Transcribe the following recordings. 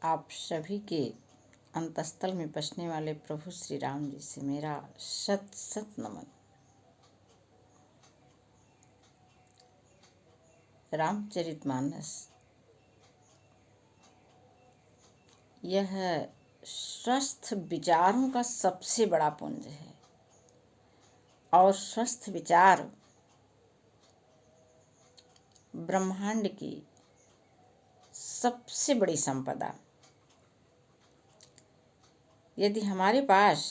आप सभी के अंतस्थल में बसने वाले प्रभु श्री राम जी से मेरा शत शत नमन। रामचरितमानस यह स्वस्थ विचारों का सबसे बड़ा पुंज है और स्वस्थ विचार ब्रह्मांड की सबसे बड़ी संपदा। यदि हमारे पास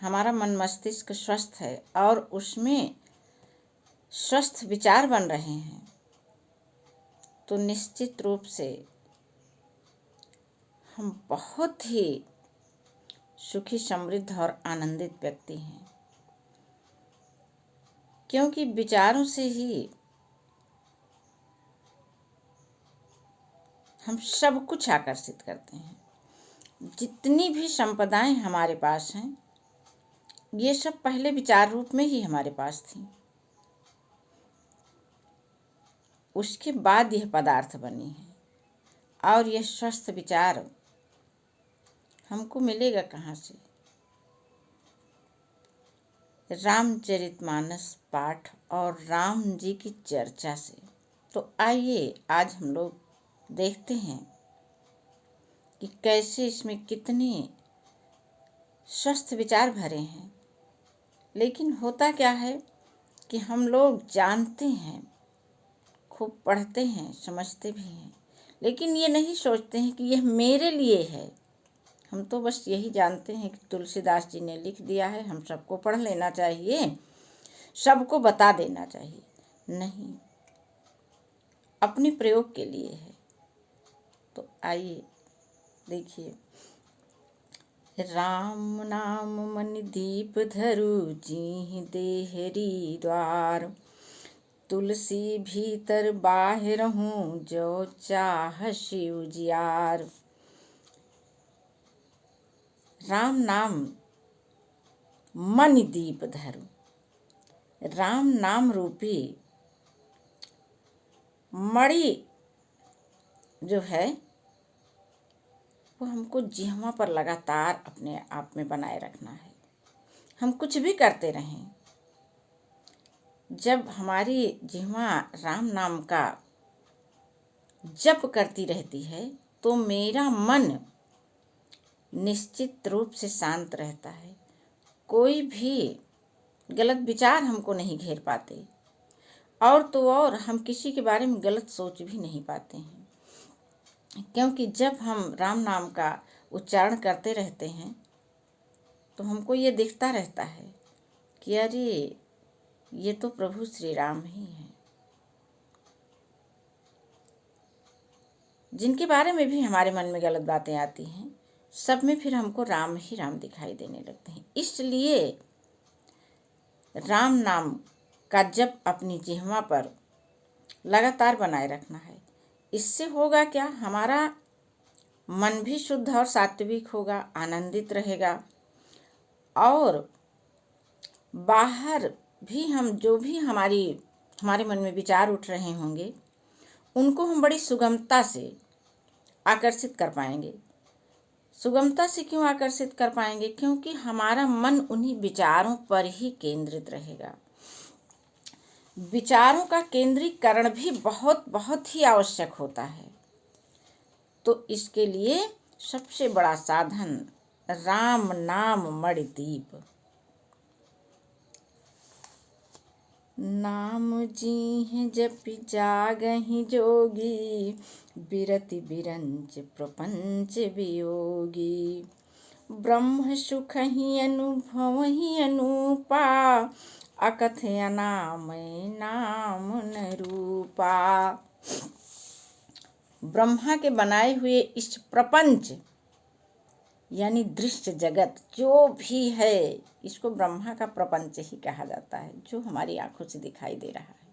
हमारा मन मस्तिष्क स्वस्थ है और उसमें स्वस्थ विचार बन रहे हैं तो निश्चित रूप से हम बहुत ही सुखी, समृद्ध और आनंदित व्यक्ति हैं, क्योंकि विचारों से ही हम सब कुछ आकर्षित करते हैं। जितनी भी संपदाएं हमारे पास हैं ये सब पहले विचार रूप में ही हमारे पास थी, उसके बाद यह पदार्थ बनी है। और यह स्वस्थ विचार हमको मिलेगा कहाँ से? रामचरितमानस पाठ और राम जी की चर्चा से। तो आइए आज हम लोग देखते हैं कि कैसे इसमें कितने स्वस्थ विचार भरे हैं। लेकिन होता क्या है कि हम लोग जानते हैं, खूब पढ़ते हैं, समझते भी हैं, लेकिन ये नहीं सोचते हैं कि यह मेरे लिए है। हम तो बस यही जानते हैं कि तुलसीदास जी ने लिख दिया है, हम सबको पढ़ लेना चाहिए, सबको बता देना चाहिए। नहीं, अपने प्रयोग के लिए है। तो आइए देखिए। राम नाम मन दीप धरु जीहि देहरी द्वार, तुलसी भीतर बाहिर हूँ जो चाहसि उजियार। राम नाम मन दीप धरु, राम नाम रूपी मणि जो है वो हमको जिह्वा पर लगातार अपने आप में बनाए रखना है। हम कुछ भी करते रहें, जब हमारी जिह्वा राम नाम का जप करती रहती है तो मेरा मन निश्चित रूप से शांत रहता है। कोई भी गलत विचार हमको नहीं घेर पाते, और तो और हम किसी के बारे में गलत सोच भी नहीं पाते हैं, क्योंकि जब हम राम नाम का उच्चारण करते रहते हैं तो हमको ये दिखता रहता है कि अरे ये तो प्रभु श्री राम ही हैं। जिनके बारे में भी हमारे मन में गलत बातें आती हैं, सब में फिर हमको राम ही राम दिखाई देने लगते हैं। इसलिए राम नाम का जप अपनी जिह्वा पर लगातार बनाए रखना है। इससे होगा क्या? हमारा मन भी शुद्ध और सात्विक होगा, आनंदित रहेगा, और बाहर भी हम जो भी हमारे मन में विचार उठ रहे होंगे उनको हम बड़ी सुगमता से आकर्षित कर पाएंगे। सुगमता से क्यों आकर्षित कर पाएंगे? क्योंकि हमारा मन उन्हीं विचारों पर ही केंद्रित रहेगा। विचारों का केंद्रीकरण भी बहुत बहुत ही आवश्यक होता है। तो इसके लिए सबसे बड़ा साधन राम नाम मणि दीप। नाम जीहि जपि जागहि जोगी, बिरति बिरंच प्रपंच वियोगी। ब्रह्म सुख ही अनुभव ही अनूपा, अकथ अनामय नाम न रूपा। ब्रह्मा के बनाए हुए इस प्रपंच यानी दृश्य जगत जो भी है, इसको ब्रह्मा का प्रपंच ही कहा जाता है, जो हमारी आंखों से दिखाई दे रहा है।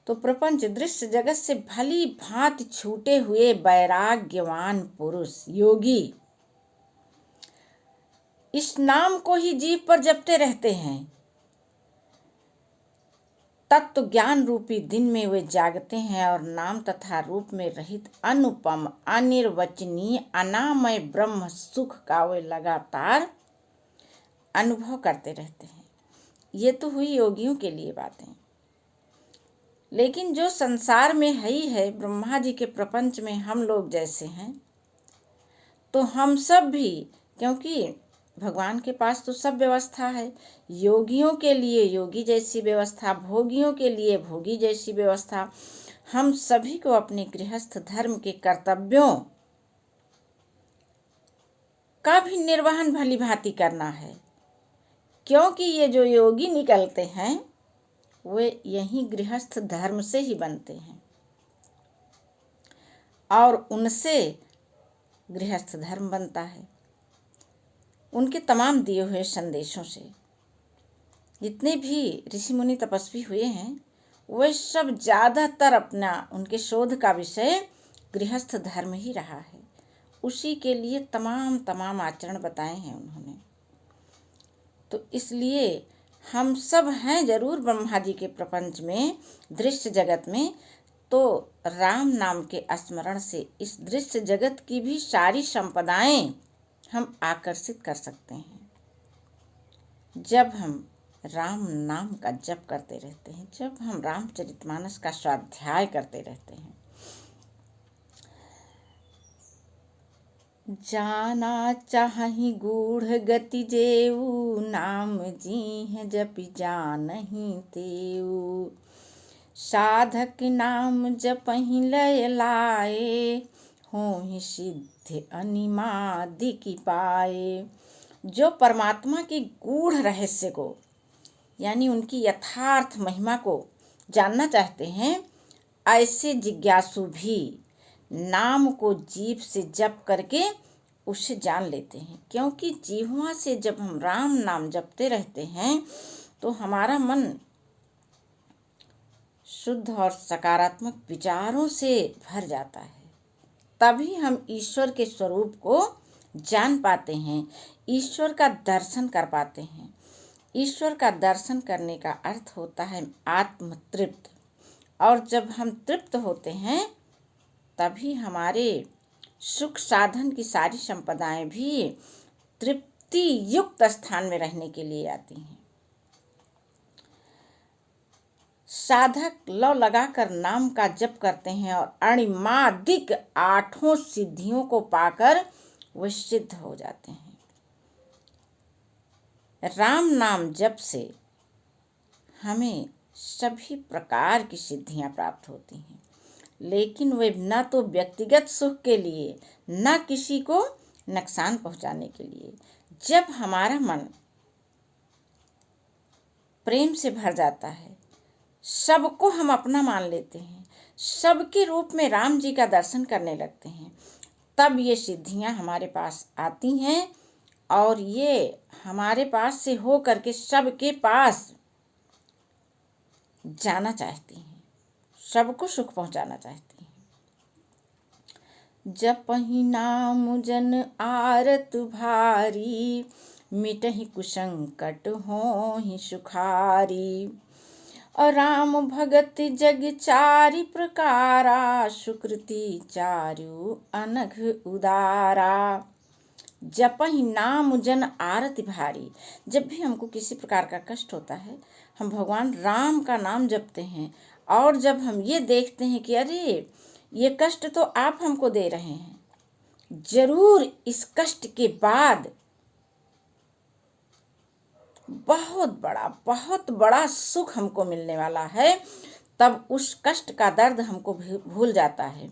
तो प्रपंच दृश्य जगत से भली भांति छूटे हुए वैराग्यवान पुरुष योगी इस नाम को ही जीभ पर जपते रहते हैं। तत्व ज्ञान रूपी दिन में वे जागते हैं और नाम तथा रूप में रहित अनुपम अनिर्वचनीय अनामय ब्रह्म सुख का वे लगातार अनुभव करते रहते हैं। ये तो हुई योगियों के लिए बातें, लेकिन जो संसार में है ही है, ब्रह्मा जी के प्रपंच में हम लोग जैसे हैं, तो हम सब भी, क्योंकि भगवान के पास तो सब व्यवस्था है, योगियों के लिए योगी जैसी व्यवस्था, भोगियों के लिए भोगी जैसी व्यवस्था, हम सभी को अपने गृहस्थ धर्म के कर्तव्यों का भी निर्वहन भली भांति करना है। क्योंकि ये जो योगी निकलते हैं वे यही गृहस्थ धर्म से ही बनते हैं और उनसे गृहस्थ धर्म बनता है। उनके तमाम दिए हुए संदेशों से जितने भी ऋषि मुनि तपस्वी हुए हैं, वे सब ज़्यादातर अपना उनके शोध का विषय गृहस्थ धर्म ही रहा है। उसी के लिए तमाम आचरण बताए हैं उन्होंने। तो इसलिए हम सब हैं जरूर ब्रह्मा जी के प्रपंच में, दृश्य जगत में, तो राम नाम के स्मरण से इस दृश्य जगत की भी सारी संपदाएं हम आकर्षित कर सकते हैं। जब हम राम नाम का जप करते रहते हैं, जब हम रामचरितमानस का स्वाध्याय करते रहते हैं। जाना चाहि गूढ़ गति जेऊ, नाम जीह जपि जानहि तेऊ। साधक नाम जपहि लय लाए, होहि सिद्ध अनिमादिक पाए। जो परमात्मा के गूढ़ रहस्य को, यानी उनकी यथार्थ महिमा को जानना चाहते हैं, ऐसे जिज्ञासु भी नाम को जीभ से जप करके उसे जान लेते हैं। क्योंकि जीभवा से जब हम राम नाम जपते रहते हैं तो हमारा मन शुद्ध और सकारात्मक विचारों से भर जाता है। तभी हम ईश्वर के स्वरूप को जान पाते हैं, ईश्वर का दर्शन कर पाते हैं। ईश्वर का दर्शन करने का अर्थ होता है आत्म तृप्त, और जब हम तृप्त होते हैं तभी हमारे सुख साधन की सारी संपदाएं भी तृप्ति युक्त स्थान में रहने के लिए आती हैं। साधक लौ लगाकर नाम का जप करते हैं और अणिमादिक 8 सिद्धियों को पाकर वे सिद्ध हो जाते हैं। राम नाम जप से हमें सभी प्रकार की सिद्धियां प्राप्त होती हैं, लेकिन वे न तो व्यक्तिगत सुख के लिए, न किसी को नुकसान पहुंचाने के लिए। जब हमारा मन प्रेम से भर जाता है, सबको हम अपना मान लेते हैं, सबके रूप में राम जी का दर्शन करने लगते हैं, तब ये सिद्धियां हमारे पास आती हैं और ये हमारे पास से हो करके सबके पास जाना चाहती हैं, सबको सुख पहुंचाना चाहती हैं। जपहि नाम जन आरत भारी, मिटहि कुसंकट होहि सुखारी। और राम भगत जग चारि प्रकारा, सुकृति चारु अनघ उदारा। जपहि नाम जन आरति भारी। जब भी हमको किसी प्रकार का कष्ट होता है, हम भगवान राम का नाम जपते हैं, और जब हम ये देखते हैं कि अरे ये कष्ट तो आप हमको दे रहे हैं, जरूर इस कष्ट के बाद बहुत बड़ा सुख हमको मिलने वाला है, तब उस कष्ट का दर्द हमको भूल जाता है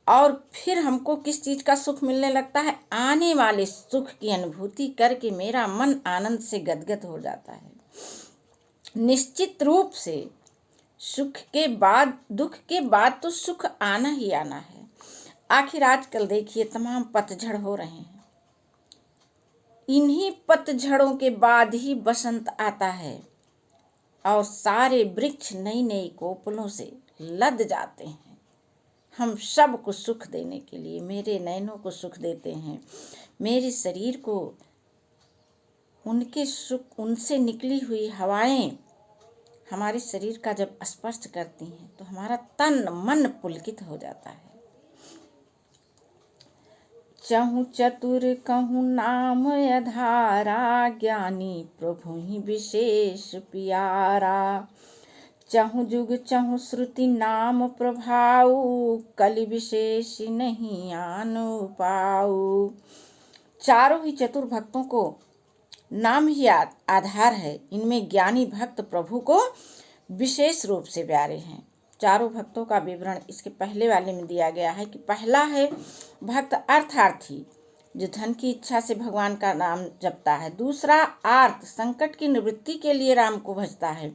और फिर हमको किस चीज का सुख मिलने लगता है, आने वाले सुख की अनुभूति करके मेरा मन आनंद से गदगद हो जाता है। निश्चित रूप से सुख के बाद, दुख के बाद तो सुख आना ही आना है। आखिर आजकल देखिए तमाम पतझड़ हो रहे हैं, इन्हीं पतझड़ों के बाद ही बसंत आता है और सारे वृक्ष नई नई कोपलों से लद जाते हैं। हम सब को सुख देने के लिए, मेरे नैनों को सुख देते हैं, मेरे शरीर को उनके सुख, उनसे निकली हुई हवाएं हमारे शरीर का जब स्पर्श करती हैं तो हमारा तन मन पुलकित हो जाता है। चहु चतुर कहूँ नाम अधारा, ज्ञानी प्रभु ही विशेष प्यारा। चहु जुग चहु श्रुति नाम प्रभाऊ, कलि विशेष नहीं आन पाऊ। चारों ही चतुर भक्तों को नाम ही आधार है। इनमें ज्ञानी भक्त प्रभु को विशेष रूप से प्यारे हैं। चारों भक्तों का विवरण इसके पहले वाले में दिया गया है कि पहला है भक्त अर्थार्थी, जो धन की इच्छा से भगवान का नाम जपता है। दूसरा आर्त, संकट की निवृत्ति के लिए राम को भजता है।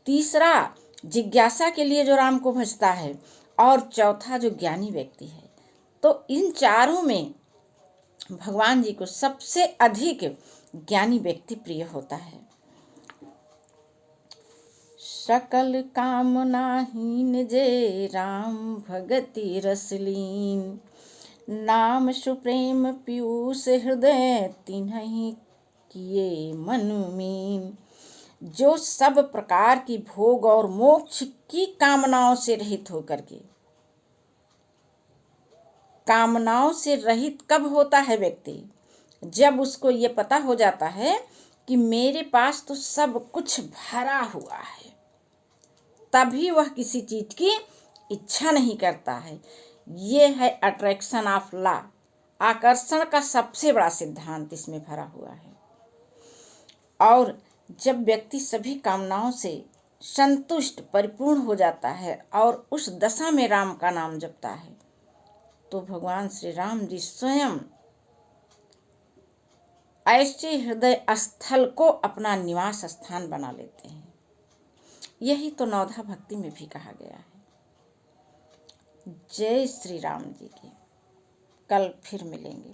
तीसरा जिज्ञासा के लिए जो राम को भजता है। और चौथा जो ज्ञानी व्यक्ति है। तो इन चारों में भगवान जी को सबसे अधिक ज्ञानी व्यक्ति प्रिय होता है। सकल कामनाहीन जे राम भगति रसलीन, नाम सुप्रेम पीयूष हृदय तिन्हि किए मनुमीन। जो सब प्रकार की भोग और मोक्ष की कामनाओं से रहित होकर के, कामनाओं से रहित कब होता है व्यक्ति? जब उसको ये पता हो जाता है कि मेरे पास तो सब कुछ भरा हुआ है, तभी वह किसी चीज की इच्छा नहीं करता है। ये है अट्रैक्शन ऑफ लॉ, आकर्षण का सबसे बड़ा सिद्धांत इसमें भरा हुआ है। और जब व्यक्ति सभी कामनाओं से संतुष्ट परिपूर्ण हो जाता है और उस दशा में राम का नाम जपता है, तो भगवान श्री राम जी स्वयं ऐसे हृदय स्थल को अपना निवास स्थान बना लेते हैं। यही तो नवधा भक्ति में भी कहा गया है। जय श्री राम जी की। कल फिर मिलेंगे।